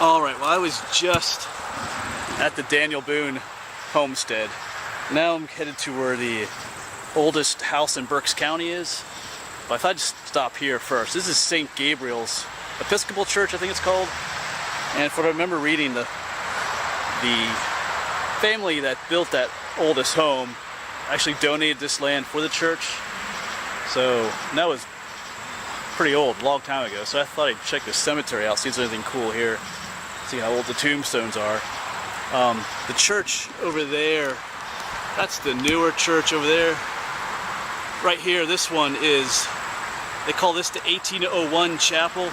Alright, well I was just at the Daniel Boone homestead. Now I'm headed to where the oldest house in Berks County is. But I thought I'd just stop here first. This is St. Gabriel's Episcopal Church, I think it's called. And if I remember reading, the family that built that oldest home actually donated this land for the church. So that was pretty old, a long time ago. So I thought I'd check the cemetery out, see if there's anything cool here, see how old the tombstones are. The church over there, that's the newer church over there. Right here, this one is, they call this the 1801 chapel,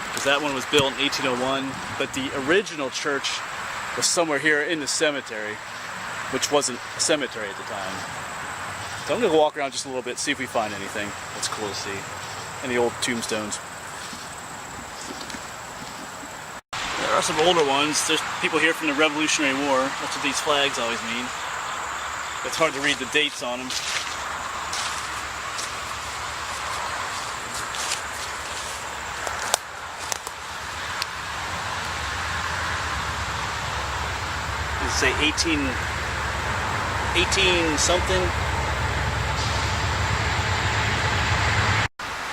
because that one was built in 1801, but the original church was somewhere here in the cemetery, which wasn't a cemetery at the time. So I'm going to walk around just a little bit, see if we find anything that's cool to see. Any old tombstones. There are some older ones. There's people here from the Revolutionary War. That's what these flags always mean. It's hard to read the dates on them. Does it say 18 something?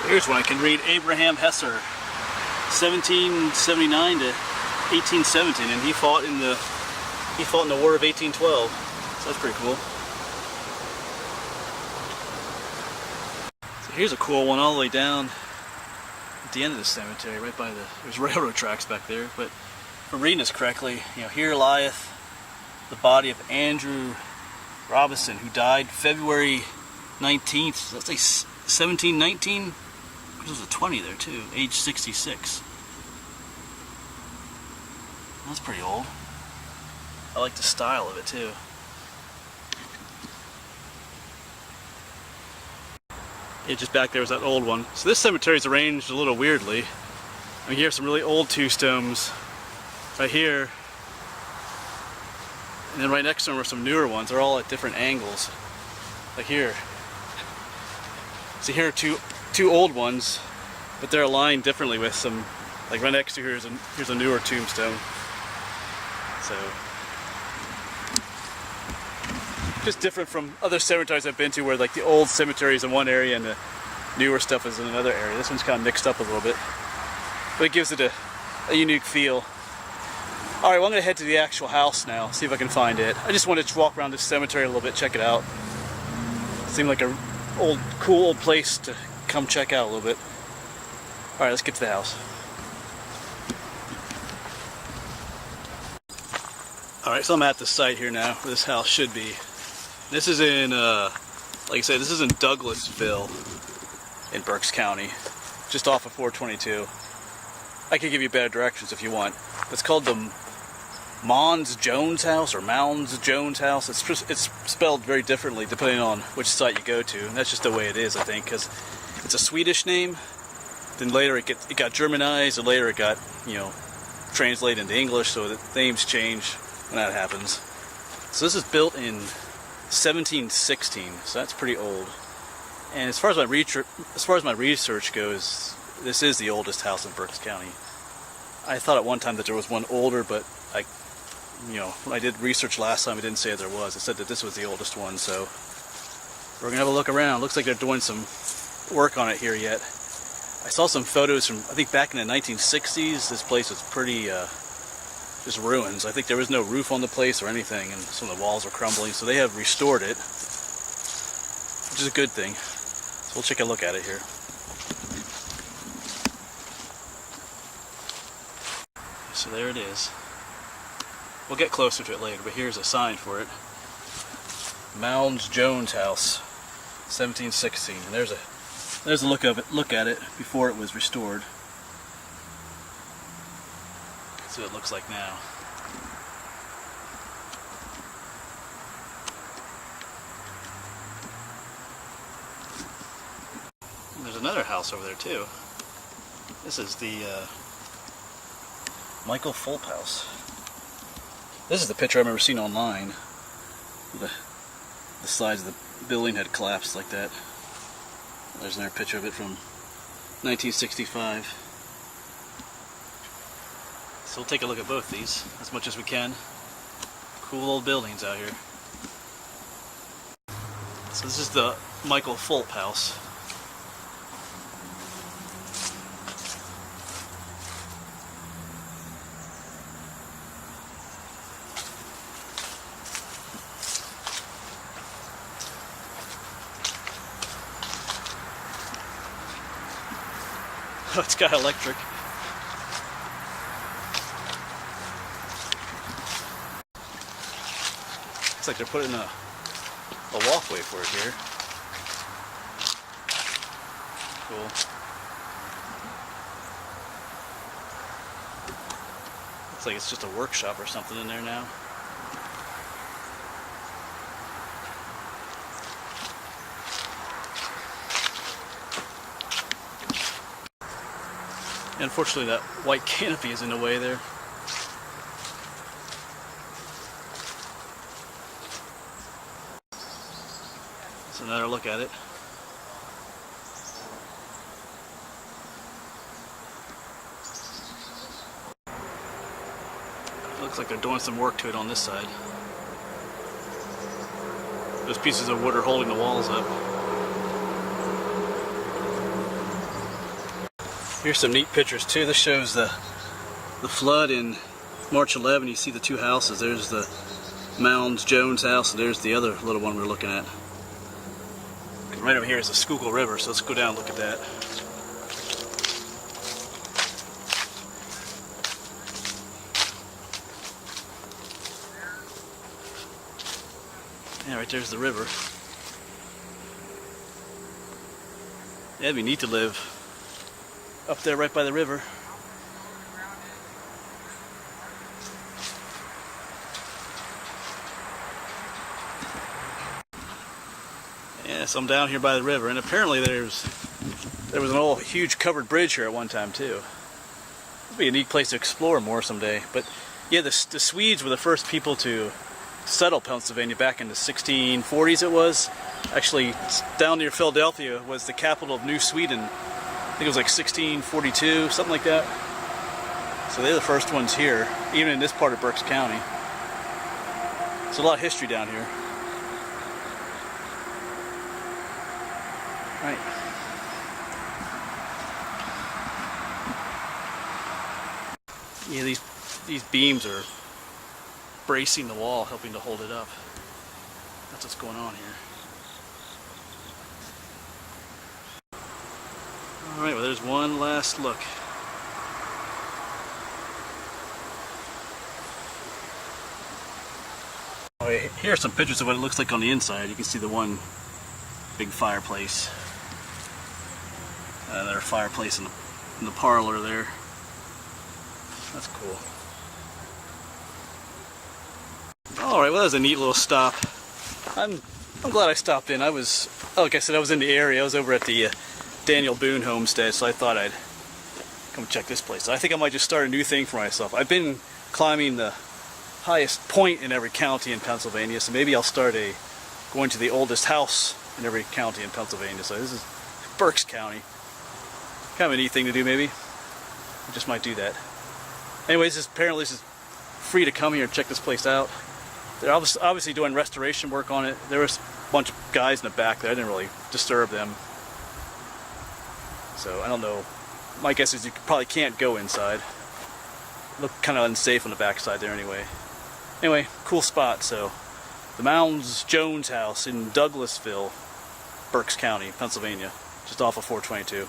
Here's one I can read. Abraham Hesser, 1779 to 1817, and he fought in the War of 1812. So that's pretty cool. So here's a cool one all the way down at the end of the cemetery, right by there's railroad tracks back there. But if I'm reading this correctly, here lieth the body of Andrew Robinson, who died February 19th. Let's say 1719. There's a 20 there too, age 66. That's pretty old. I like the style of it too. Yeah, just back there was that old one. So this cemetery is arranged a little weirdly. I mean, here's some really old tombstones right here. And then right next to them are some newer ones. They're all at different angles. Like here. So here are two old ones, but they're aligned differently with some, like right next to here's a newer tombstone. So just different from other cemeteries I've been to, where like the old cemetery is in one area and the newer stuff is in another area. This one's kind of mixed up a little bit, but it gives it a unique feel. Alright, well I'm going to head to the actual house now, see if I can find it. I just wanted to walk around this cemetery a little bit, check it out. It seemed like a cool old place to come check out a little bit. Alright, let's get to the house. Alright, so I'm at the site here now, where this house should be. This is in, like I said, this is in Douglasville, in Berks County, just off of 422. I can give you better directions if you want. It's called the Mouns Jones House, or Mouns Jones House. It's spelled very differently depending on which site you go to, and that's just the way it is, I think, because it's a Swedish name. Then later it got Germanized, and later it got, translated into English, so the names change when that happens. So this is built in 1716, so that's pretty old. And as far as my research goes, this is the oldest house in Berks County. I thought at one time that there was one older, but when I did research last time, it didn't say there was. It said that this was the oldest one, so we're gonna have a look around. Looks like they're doing some work on it here yet. I saw some photos from, I think back in the 1960s, this place was pretty, just ruins. I think there was no roof on the place or anything, and some of the walls are crumbling, so they have restored it, which is a good thing. So we'll take a look at it here. So there it is. We'll get closer to it later, but here's a sign for it. Mouns Jones House, 1716. And there's a look at it before it was restored. That's what it looks like now. And there's another house over there too. This is the Michael Fulp house. This is the picture I remember seeing online. The sides of the building had collapsed like that. There's another picture of it from 1965. So we'll take a look at both these as much as we can. Cool old buildings out here. So this is the Michael Fulp house. Oh, it's got electric. Looks like they're putting a walkway for it here. Cool. Looks like it's just a workshop or something in there now. Unfortunately, that white canopy is in the way there. So another look at it. Looks like they're doing some work to it on this side. Those pieces of wood are holding the walls up. Here's some neat pictures too. This shows the flood in March 11. You see the two houses. There's the Mouns Jones House, and there's the other little one we're looking at. Right over here is the Schuylkill River, so let's go down and look at that. Yeah, right there's the river. Yeah, it'd be neat to live up there right by the river. Yeah, so I'm down here by the river, and apparently there was an old huge covered bridge here at one time too. It'd be a neat place to explore more someday. But yeah, the Swedes were the first people to settle Pennsylvania back in the 1640s. It was actually down near Philadelphia was the capital of New Sweden. I think it was like 1642, something like that. So they're the first ones here, even in this part of Berks County. There's a lot of history down here. Right. Yeah, these beams are bracing the wall, helping to hold it up. That's what's going on here. Alright, well there's one last look. Alright, here are some pictures of what it looks like on the inside. You can see the one big fireplace. Another fireplace in the parlor there. That's cool. Alright, well that was a neat little stop. I'm glad I stopped in. Like I said, I was in the area. I was over at the Daniel Boone homestead, so I thought I'd come check this place. I think I might just start a new thing for myself. I've been climbing the highest point in every county in Pennsylvania, so maybe I'll start going to the oldest house in every county in Pennsylvania. So this is Berks County. Kind of a neat thing to do, maybe. I just might do that. Anyways, apparently this is free to come here and check this place out. They're obviously doing restoration work on it. There was a bunch of guys in the back there. I didn't really disturb them. So I don't know. My guess is you probably can't go inside. Look kind of unsafe on the backside there anyway. Anyway, cool spot. So the Mouns Jones House in Douglasville, Berks County, Pennsylvania, just off of 422.